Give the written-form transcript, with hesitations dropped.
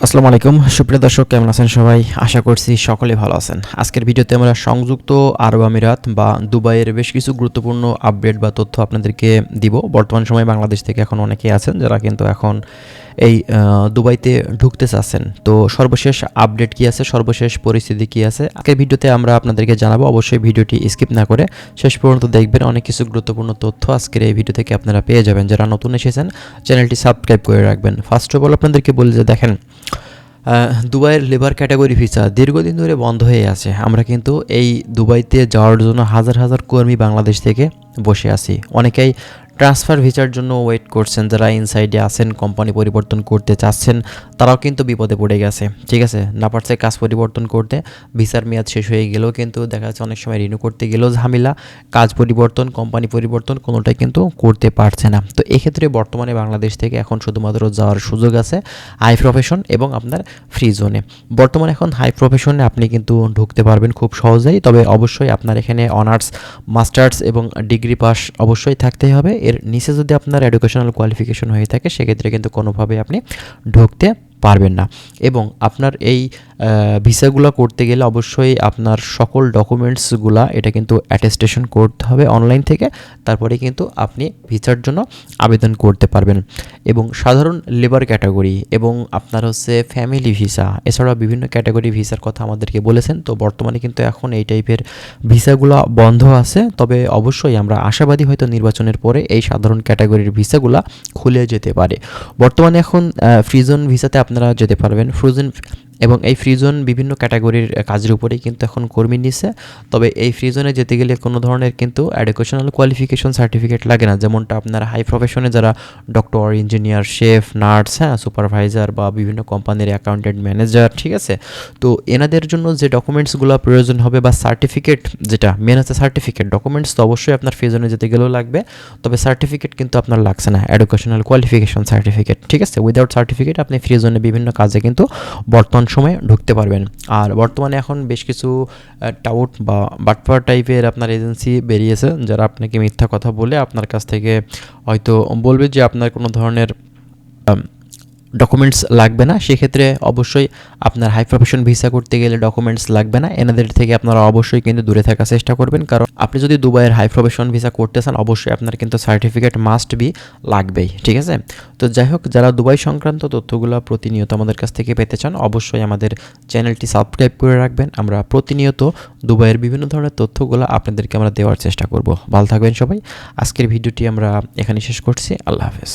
আসসালামু আলাইকুম সুপ্রিয় দর্শক, কেমন আছেন সবাই? আশা করছি সকলেই ভালো আছেন। আজকের ভিডিওতে আমরা সংযুক্ত আরব আমিরাত বা দুবাইয়ের বেশ কিছু গুরুত্বপূর্ণ আপডেট বা তথ্য আপনাদেরকে দিব। বর্তমান সময়ে বাংলাদেশ থেকে এখন অনেকেই আছেন যারা কিন্তু এখন এই দুবাইতে ঢুকতে চাচ্ছেন। তো সর্বশেষ আপডেট কী আছে, সর্বশেষ পরিস্থিতি কী আছে আজকের ভিডিওতে আমরা আপনাদেরকে জানাবো। অবশ্যই ভিডিওটি স্কিপ না করে শেষ পর্যন্ত দেখবেন। অনেক কিছু গুরুত্বপূর্ণ তথ্য আজকের এই ভিডিও থেকে আপনারা পেয়ে যাবেন। যারা নতুন এসেছেন চ্যানেলটি সাবস্ক্রাইব করে রাখবেন। ফার্স্ট অফ অল আপনাদেরকে বলি যে দেখেন, দুবাইয়ের লেবার ক্যাটাগরি ভিসা দীর্ঘদিন ধরে বন্ধ হয়ে আছে। আমরা কিন্তু এই দুবাইতে যাওয়ার জন্য হাজার হাজার কর্মী বাংলাদেশ থেকে বসে আছি। অনেকেই ট্রান্সফার ভিসার জন্য ওয়েট করছেন, যারা ইনসাইডে আছেন, কোম্পানি পরিবর্তন করতে চাচ্ছেন, তারাও কিন্তু বিপদে পড়ে গেছে। ঠিক আছে, না পারছে কাজ পরিবর্তন করতে, ভিসার মেয়াদ শেষ হয়ে গেলেও কিন্তু দেখা যাচ্ছে অনেক সময় রিনিউ করতে গেলেও ঝামেলা, কাজ পরিবর্তন, কোম্পানি পরিবর্তন কোনোটাই কিন্তু করতে পারছে না। তো এক্ষেত্রে বর্তমানে বাংলাদেশ থেকে এখন শুধুমাত্র যাওয়ার সুযোগ আছে হাই প্রফেশন এবং আপনার ফ্রি জোনে। বর্তমানে এখন হাই প্রফেশনে আপনি কিন্তু ঢুকতে পারবেন খুব সহজেই, তবে অবশ্যই আপনার এখানে অনার্স, মাস্টার্স এবং ডিগ্রি পাস অবশ্যই থাকতেই হবে। এর নিচে যদি আপনার এডুকেশনাল কোয়ালিফিকেশন হয়ে থাকে সেক্ষেত্রে কিন্তু কোনোভাবে আপনি ঢুকতে পারবেন না। এবং আপনার এই ভিসাগুলো করতে গেলে অবশ্যই আপনার সকল ডকুমেন্টসগুলা এটা কিন্তু অ্যাটেস্টেশন করতে হবে অনলাইন থেকে, তারপরে কিন্তু আপনি ভিসার জন্য আবেদন করতে পারবেন। এবং সাধারণ লেবার ক্যাটাগরি এবং আপনার হচ্ছে ফ্যামিলি ভিসা, এছাড়াও বিভিন্ন ক্যাটাগরি ভিসার কথা আমাদেরকে বলেছেন। তো বর্তমানে কিন্তু এখন এই টাইপের ভিসাগুলো বন্ধ আছে, তবে অবশ্যই আমরা আশাবাদী হয়তো নির্বাচনের পরে এই সাধারণ ক্যাটাগরির ভিসাগুলো খুলে যেতে পারে। বর্তমানে এখন ফ্রিজন ভিসাতে আপনারা যেতে পারবেন। ফ্রোজেন এবং এই ফ্রিজন বিভিন্ন ক্যাটাগরির কাজের উপরেই কিন্তু এখন কর্মী নিচ্ছে। তবে এই ফ্রিজনে যেতে গেলে কোনো ধরনের কিন্তু এডুকেশনাল কোয়ালিফিকেশন সার্টিফিকেট লাগে না, যেমনটা আপনার হাই প্রফেশনে যারা doctor, engineer, chef, nurse, supervisor বা বিভিন্ন কোম্পানির অ্যাকাউন্টেন্ট, ম্যানেজার, ঠিক আছে। তো এনাদের জন্য যে ডকুমেন্টসগুলো প্রয়োজন হবে বা সার্টিফিকেট, যেটা মেন আছে সার্টিফিকেট, ডকুমেন্টস তো অবশ্যই আপনার ফ্রিজনে যেতে গেলেও লাগবে, তবে সার্টিফিকেট কিন্তু আপনার লাগছে না, এডুকেশনাল কোয়ালিফিকেশন সার্টিফিকেট, ঠিক আছে। উইদাউট সার্টিফিকেট আপনি ফ্রিজনে বিভিন্ন কাজে কিন্তু বর্তমান সময়ে ঢুকতে পারবেন। আর বর্তমানে এখন বেশ কিছু টাউট বা বাটপার টাইপের আপনার এজেন্সি বেরিয়েছে, যারা আপনাকে মিথ্যা কথা বলে আপনার কাছ থেকে হয়তো বলবে যে আপনার কোনো ধরনের ডকুমেন্টস লাগবে না। সেক্ষেত্রে অবশ্যই আপনার হাই প্রফেশন ভিসা করতে গেলে ডকুমেন্টস লাগবে না। এনাদের থেকে আপনারা অবশ্যই কিন্তু দূরে থাকার চেষ্টা করবেন, কারণ আপনি যদি দুবাইয়ের হাই প্রফেশন ভিসা করতে চান অবশ্যই আপনার কিন্তু সার্টিফিকেট মাস্ট বি লাগবেই, ঠিক আছে। তো যাই হোক, যারা দুবাই সংক্রান্ত তথ্যগুলো প্রতিনিয়ত আমাদের কাছ থেকে পেতে চান অবশ্যই আমাদের চ্যানেলটি সাবস্ক্রাইব করে রাখবেন। আমরা প্রতিনিয়ত দুবাইয়ের বিভিন্ন ধরনের তথ্যগুলো আপনাদেরকে আমরা দেওয়ার চেষ্টা করব। ভালো থাকবেন সবাই। আজকের ভিডিওটি আমরা এখানে শেষ করছি। আল্লাহ হাফেজ।